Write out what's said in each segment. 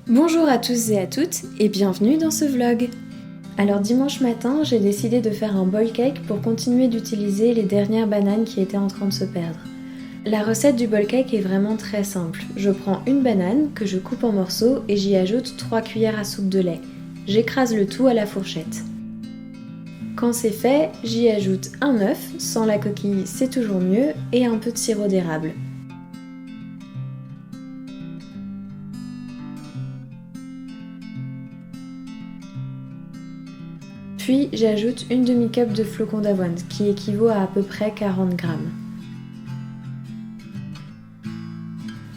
Bonjour à tous et à toutes et bienvenue dans ce vlog. Alors dimanche matin, j'ai décidé de faire un boil cake pour continuer d'utiliser les dernières bananes qui étaient en train de se perdre. La recette du boil cake est vraiment très simple. Je prends une banane que je coupe en morceaux et j'y ajoute 3 cuillères à soupe de lait. J'écrase le tout à la fourchette. Quand c'est fait, j'y ajoute un œuf, sans la coquille c'est toujours mieux, et un peu de sirop d'érable. Puis j'ajoute une demi-cup de flocons d'avoine, qui équivaut à peu près 40 grammes.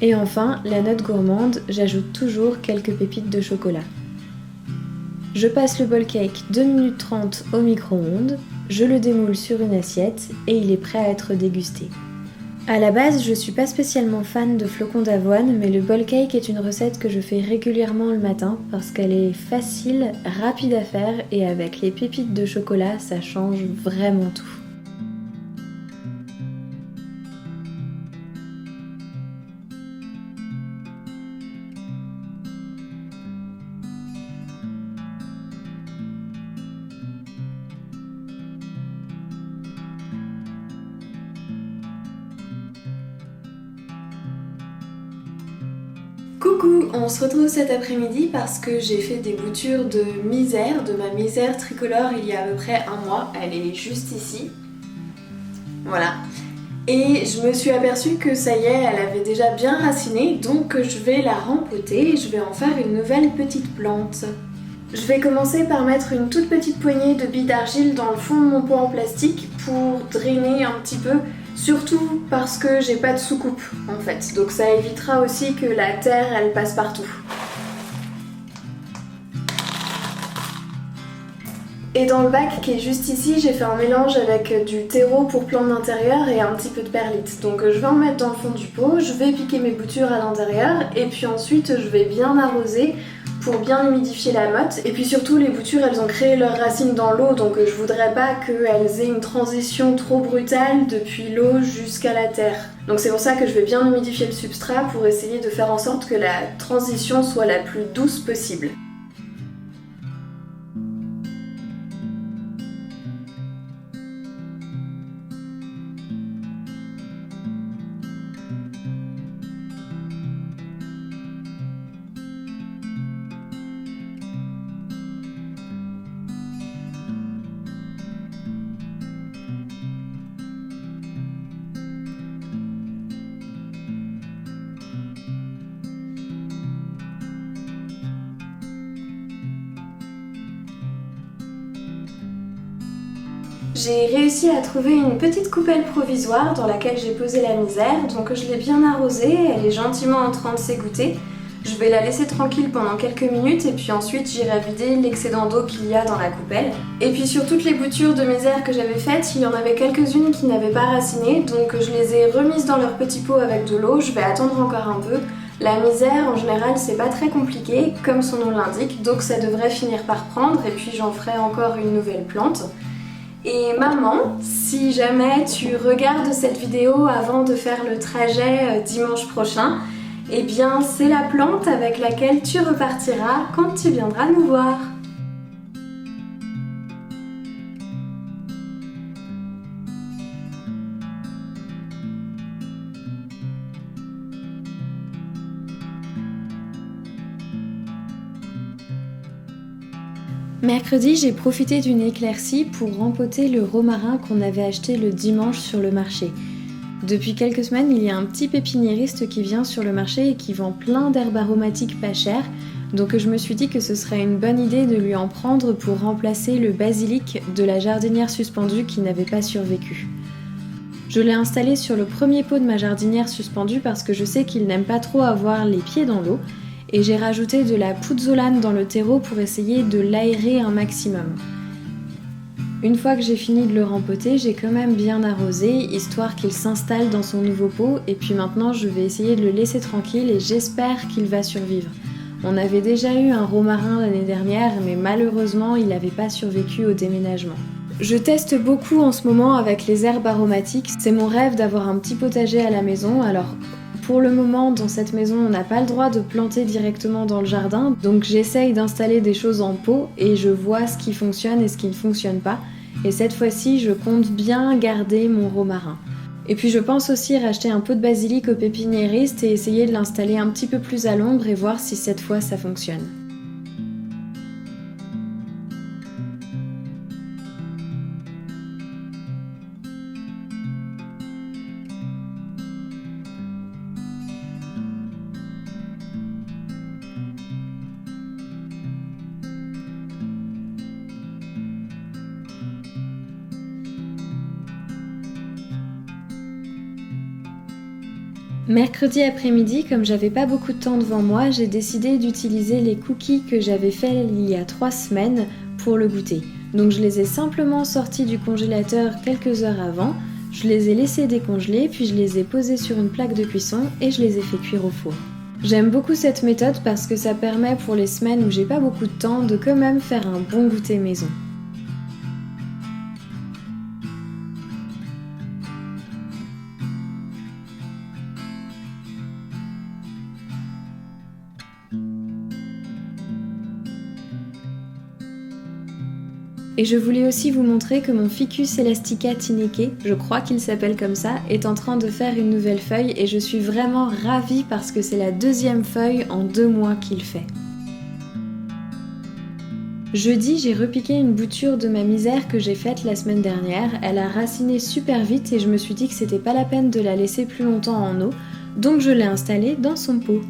Et enfin, la note gourmande, j'ajoute toujours quelques pépites de chocolat. Je passe le boil cake 2 minutes 30 au micro-ondes, je le démoule sur une assiette et il est prêt à être dégusté. À la base, je suis pas spécialement fan de flocons d'avoine, mais le boil cake est une recette que je fais régulièrement le matin parce qu'elle est facile, rapide à faire et avec les pépites de chocolat, ça change vraiment tout. Coucou, on se retrouve cet après-midi parce que j'ai fait des boutures de misère, de ma misère tricolore il y a à peu près un mois. Elle est juste ici. Voilà. Et je me suis aperçue que ça y est, elle avait déjà bien raciné, donc je vais la rempoter et je vais en faire une nouvelle petite plante. Je vais commencer par mettre une toute petite poignée de billes d'argile dans le fond de mon pot en plastique pour drainer un petit peu, surtout parce que j'ai pas de soucoupe en fait, donc ça évitera aussi que la terre elle passe partout. Et dans le bac qui est juste ici, j'ai fait un mélange avec du terreau pour plantes d'intérieur et un petit peu de perlite. Donc je vais en mettre dans le fond du pot, je vais piquer mes boutures à l'intérieur et puis ensuite je vais bien arroser pour bien humidifier la motte. Et puis surtout les boutures elles ont créé leurs racines dans l'eau, donc je voudrais pas qu'elles aient une transition trop brutale depuis l'eau jusqu'à la terre. Donc c'est pour ça que je vais bien humidifier le substrat pour essayer de faire en sorte que la transition soit la plus douce possible. J'ai réussi à trouver une petite coupelle provisoire dans laquelle j'ai posé la misère, donc je l'ai bien arrosée, elle est gentiment en train de s'égoutter. Je vais la laisser tranquille pendant quelques minutes et puis ensuite j'irai vider l'excédent d'eau qu'il y a dans la coupelle. Et puis sur toutes les boutures de misère que j'avais faites, il y en avait quelques-unes qui n'avaient pas raciné, donc je les ai remises dans leur petit pot avec de l'eau, je vais attendre encore un peu. La misère en général c'est pas très compliqué, comme son nom l'indique, donc ça devrait finir par prendre et puis j'en ferai encore une nouvelle plante. Et maman, si jamais tu regardes cette vidéo avant de faire le trajet dimanche prochain, eh bien c'est la plante avec laquelle tu repartiras quand tu viendras nous voir. Mercredi, j'ai profité d'une éclaircie pour rempoter le romarin qu'on avait acheté le dimanche sur le marché. Depuis quelques semaines, il y a un petit pépiniériste qui vient sur le marché et qui vend plein d'herbes aromatiques pas chères, donc je me suis dit que ce serait une bonne idée de lui en prendre pour remplacer le basilic de la jardinière suspendue qui n'avait pas survécu. Je l'ai installé sur le premier pot de ma jardinière suspendue parce que je sais qu'il n'aime pas trop avoir les pieds dans l'eau, et j'ai rajouté de la pouzzolane dans le terreau pour essayer de l'aérer un maximum. Une fois que j'ai fini de le rempoter, j'ai quand même bien arrosé, histoire qu'il s'installe dans son nouveau pot, et puis maintenant je vais essayer de le laisser tranquille et j'espère qu'il va survivre. On avait déjà eu un romarin l'année dernière, mais malheureusement il n'avait pas survécu au déménagement. Je teste beaucoup en ce moment avec les herbes aromatiques, c'est mon rêve d'avoir un petit potager à la maison, alors Pour le moment, dans cette maison, on n'a pas le droit de planter directement dans le jardin, donc j'essaye d'installer des choses en pot et je vois ce qui fonctionne et ce qui ne fonctionne pas. Et cette fois-ci, je compte bien garder mon romarin. Et puis je pense aussi racheter un pot de basilic au pépiniériste et essayer de l'installer un petit peu plus à l'ombre et voir si cette fois ça fonctionne. Mercredi après-midi, comme j'avais pas beaucoup de temps devant moi, j'ai décidé d'utiliser les cookies que j'avais faits il y a 3 semaines pour le goûter. Donc je les ai simplement sortis du congélateur quelques heures avant, je les ai laissés décongeler, puis je les ai posés sur une plaque de cuisson et je les ai fait cuire au four. J'aime beaucoup cette méthode parce que ça permet pour les semaines où j'ai pas beaucoup de temps de quand même faire un bon goûter maison. Et je voulais aussi vous montrer que mon Ficus elastica tineke, je crois qu'il s'appelle comme ça, est en train de faire une nouvelle feuille et je suis vraiment ravie parce que c'est la 2e feuille en 2 mois qu'il fait. Jeudi, j'ai repiqué une bouture de ma misère que j'ai faite la semaine dernière. Elle a raciné super vite et je me suis dit que c'était pas la peine de la laisser plus longtemps en eau, donc je l'ai installée dans son pot.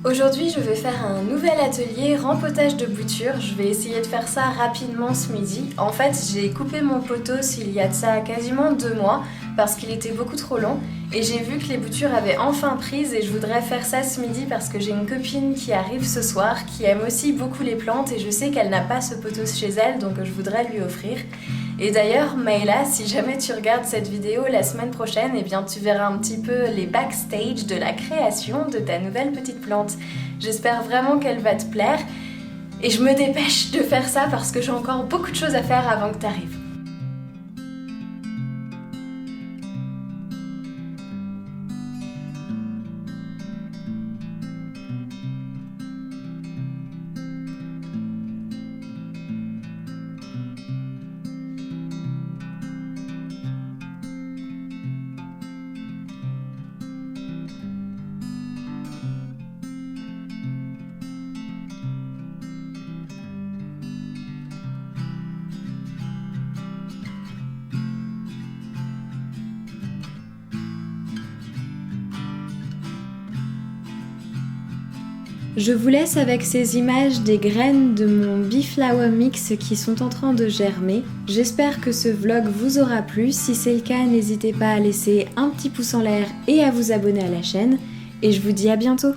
Aujourd'hui, je vais faire un nouvel atelier rempotage de boutures. Je vais essayer de faire ça rapidement ce midi. En fait, j'ai coupé mon pothos il y a de ça quasiment 2 mois parce qu'il était beaucoup trop long et j'ai vu que les boutures avaient enfin prise et je voudrais faire ça ce midi parce que j'ai une copine qui arrive ce soir qui aime aussi beaucoup les plantes et je sais qu'elle n'a pas ce pothos chez elle, donc je voudrais lui offrir. Et d'ailleurs, Maëla, si jamais tu regardes cette vidéo la semaine prochaine, eh bien tu verras un petit peu les backstage de la création de ta nouvelle petite plante. J'espère vraiment qu'elle va te plaire et je me dépêche de faire ça parce que j'ai encore beaucoup de choses à faire avant que tu arrives. Je vous laisse avec ces images des graines de mon Bee-Flower Mix qui sont en train de germer. J'espère que ce vlog vous aura plu. Si c'est le cas, n'hésitez pas à laisser un petit pouce en l'air et à vous abonner à la chaîne. Et je vous dis à bientôt!